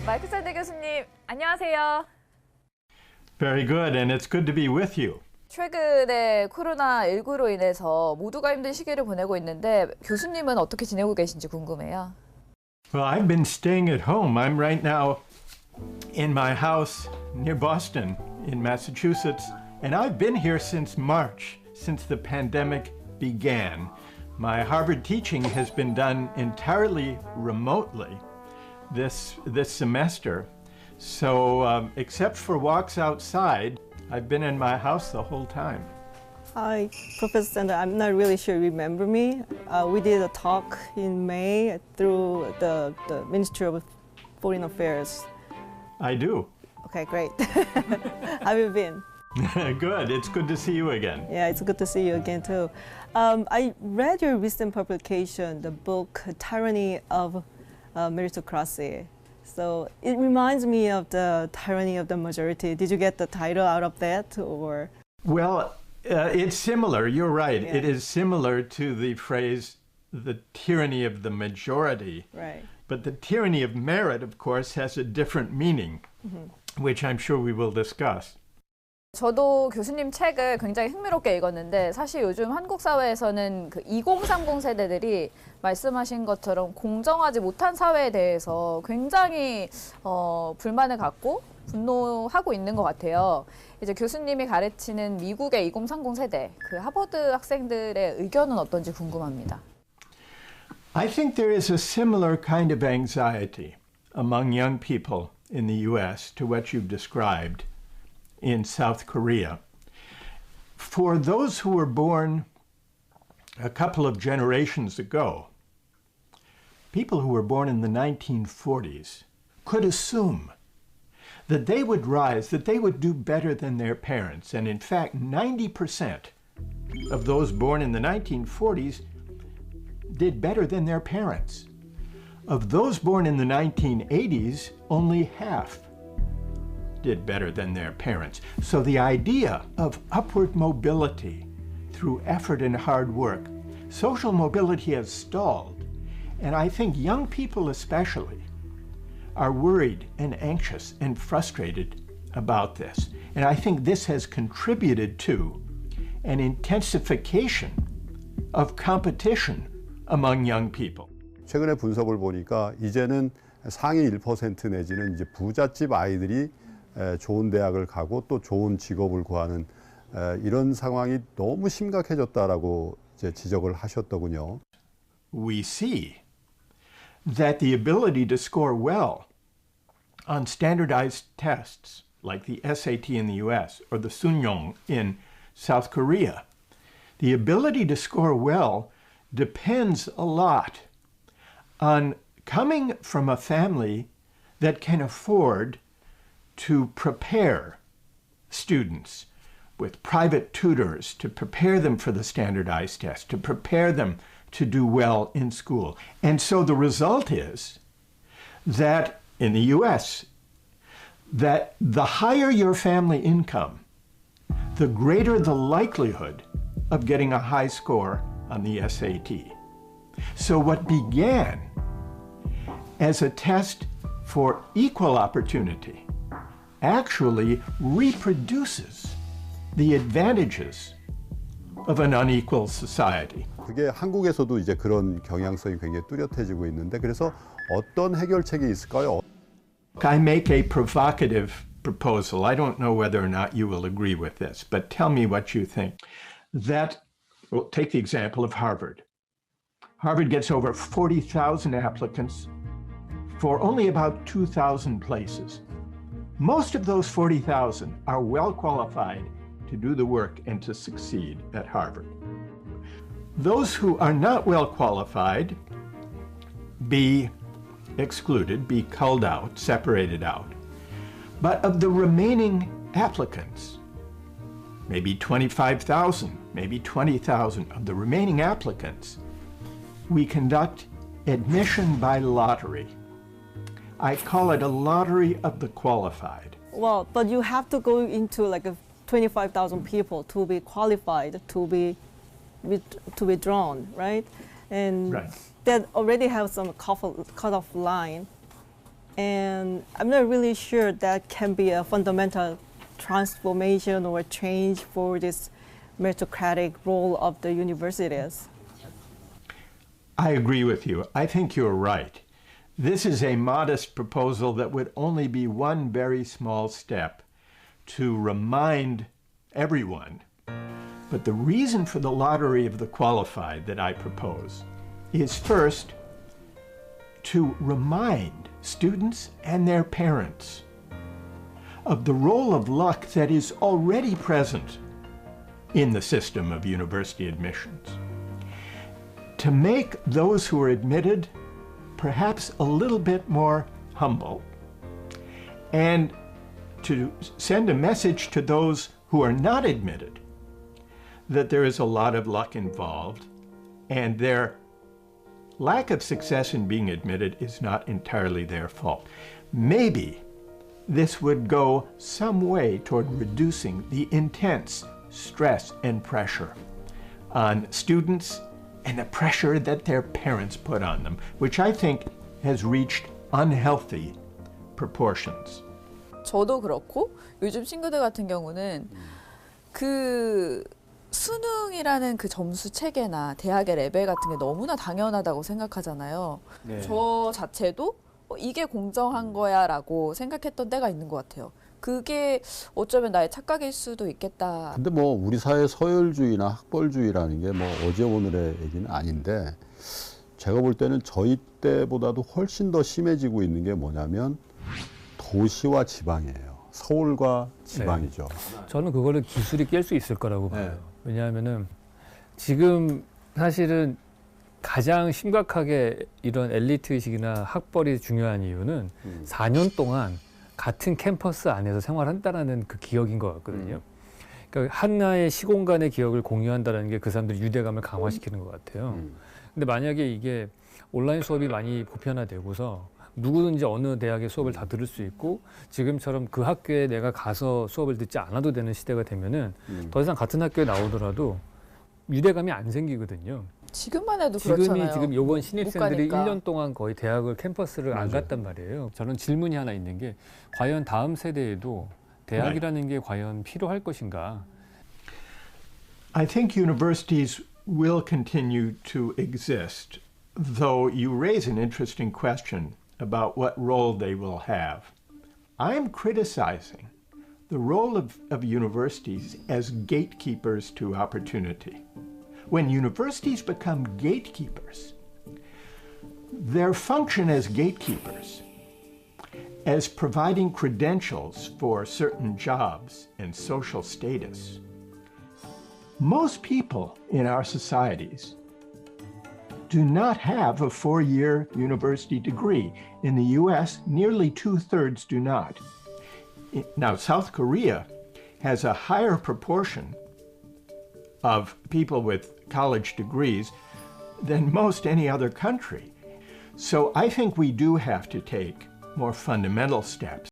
마이크 샌드 교수님, 안녕하세요. Very good, and it's good to be with you. 최근에 코로나19로 인해서 모두가 힘든 시기를 보내고 있는데 교수님은 어떻게 지내고 계신지 궁금해요. Well, I've been staying at home. I'm right now in my house near Boston in Massachusetts, and I've been here since March, since the pandemic began. My Harvard teaching has been done entirely remotely this semester. So except for walks outside, I've been in my house the whole time. Hi, Professor Sander. I'm not really sure you remember me. We did a talk in May through the Ministry of Foreign Affairs. I do. Okay, great. How have you been? Good. It's good to see you again. Yeah, it's good to see you again too. I read your recent publication, the book Tyranny of Meritocracy. So it reminds me of the tyranny of the majority. Did you get the title out of that, or? Well, it's similar. You're right. Yeah. It is similar to the phrase, the tyranny of the majority. Right. But the tyranny of merit, of course, has a different meaning, which I'm sure we will discuss. 저도 교수님 책을 굉장히 흥미롭게 읽었는데 사실 요즘 한국 사회에서는 그 2030 세대들이 말씀하신 것처럼 공정하지 못한 사회에 대해서 굉장히 불만을 갖고 분노하고 있는 것 같아요. 이제 교수님이 가르치는 미국의 2030 세대, 그 하버드 학생들의 의견은 어떤지 궁금합니다. I think there is a similar kind of anxiety among young people in the U.S. to what you've described in South Korea. For those who were born a couple of generations ago, people who were born in the 1940s could assume that they would rise, that they would do better than their parents. And in fact, 90% of those born in the 1940s did better than their parents. Of those born in the 1980s, only half did better than their parents. So the idea of upward mobility through effort and hard work, social mobility has stalled. And I think young people especially are worried and anxious and frustrated about this. And I think this has contributed to an intensification of competition among young people. 최근에 분석을 보니까 이제는 상위 1% 내지는 이제 부잣집 아이들이 좋은 대학을 가고 또 좋은 직업을 구하는 이런 상황이 너무 심각해졌다라고 이제 지적을 하셨더군요. We see that the ability to score well on standardized tests like the SAT in the US or the Sunyoung in South Korea, the ability to score well depends a lot on coming from a family that can afford to prepare students with private tutors, to prepare them for the standardized test, to prepare them to do well in school. And so the result is that in the US, that the higher your family income, the greater the likelihood of getting a high score on the SAT. So what began as a test for equal opportunity actually reproduces the advantages of an unequal society. 그게 한국에서도 이제 그런 경향성이 굉장히 뚜렷해지고 있는데 그래서 어떤 해결책이 있을까요? I make a provocative proposal. I don't know whether or not you will agree with this, but tell me what you think. That, well, take the example of Harvard. Harvard gets over 40,000 applicants for only about 2,000 places. Most of those 40,000 are well qualified to do the work and to succeed at Harvard. Those who are not well qualified be excluded, be culled out, separated out. But of the remaining applicants, maybe 25,000, maybe 20,000 of the remaining applicants, we conduct admission by lottery. I call it a lottery of the qualified. Well, but you have to go into like 25,000 people to be qualified to be drawn, right? And Right. that already have some cutoff line. And I'm not really sure that can be a fundamental transformation or change for this meritocratic role of the universities. I agree with you. I think you're right. This is a modest proposal that would only be one very small step to remind everyone. But the reason for the lottery of the qualified that I propose is first to remind students and their parents of the role of luck that is already present in the system of university admissions. To make those who are admitted perhaps a little bit more humble, and to send a message to those who are not admitted that there is a lot of luck involved and their lack of success in being admitted is not entirely their fault. Maybe this would go some way toward reducing the intense stress and pressure on students and the pressure that their parents put on them, which I think has reached unhealthy proportions. 저도 그렇고 요즘 친구들 같은 경우는 그 수능이라는 그 점수 체계나 대학의 레벨 같은 게 너무나 당연하다고 생각하잖아요. 네. 저 자체도 이게 공정한 거야라고 생각했던 때가 있는 것 같아요. 그게 어쩌면 나의 착각일 수도 있겠다. 근데 뭐 우리 사회 서열주의나 학벌주의라는 게 뭐 어제 오늘의 얘기는 아닌데 제가 볼 때는 저희 때보다도 훨씬 더 심해지고 있는 게 뭐냐면 도시와 지방이에요. 서울과 지방이죠. 네. 저는 그거를 기술이 깰 수 있을 거라고 봐요. 네. 왜냐하면은 지금 사실은 가장 심각하게 이런 엘리트 의식이나 학벌이 중요한 이유는 4년 동안 같은 캠퍼스 안에서 생활한다라는 그 기억인 것 같거든요. 그러니까 하나의 시공간의 기억을 공유한다는 게 그 사람들의 유대감을 강화시키는 것 같아요. 근데 만약에 이게 온라인 수업이 많이 보편화되고서 누구든지 어느 대학의 수업을 다 들을 수 있고 지금처럼 그 학교에 내가 가서 수업을 듣지 않아도 되는 시대가 되면은 더 이상 같은 학교에 나오더라도 유대감이 안 생기거든요. 지금만 해도 그렇잖아요. 지금 요번 신입생들이 못 가니까. 1년 동안 거의 대학을 캠퍼스를 안 갔단 말이에요. 저는 질문이 하나 있는 게 과연 다음 세대에도 대학이라는 게 과연 필요할 것인가? I think universities will continue to exist, though you raise an interesting question about what role they will have. I'm criticizing the role of universities as gatekeepers to opportunity. When universities become gatekeepers, their function as gatekeepers, as providing credentials for certain jobs and social status, most people in our societies do not have a 4-year university degree. In the US, nearly 2/3 do not. Now, South Korea has a higher proportion of people with college degrees than most any other country. So I think we do have to take more fundamental steps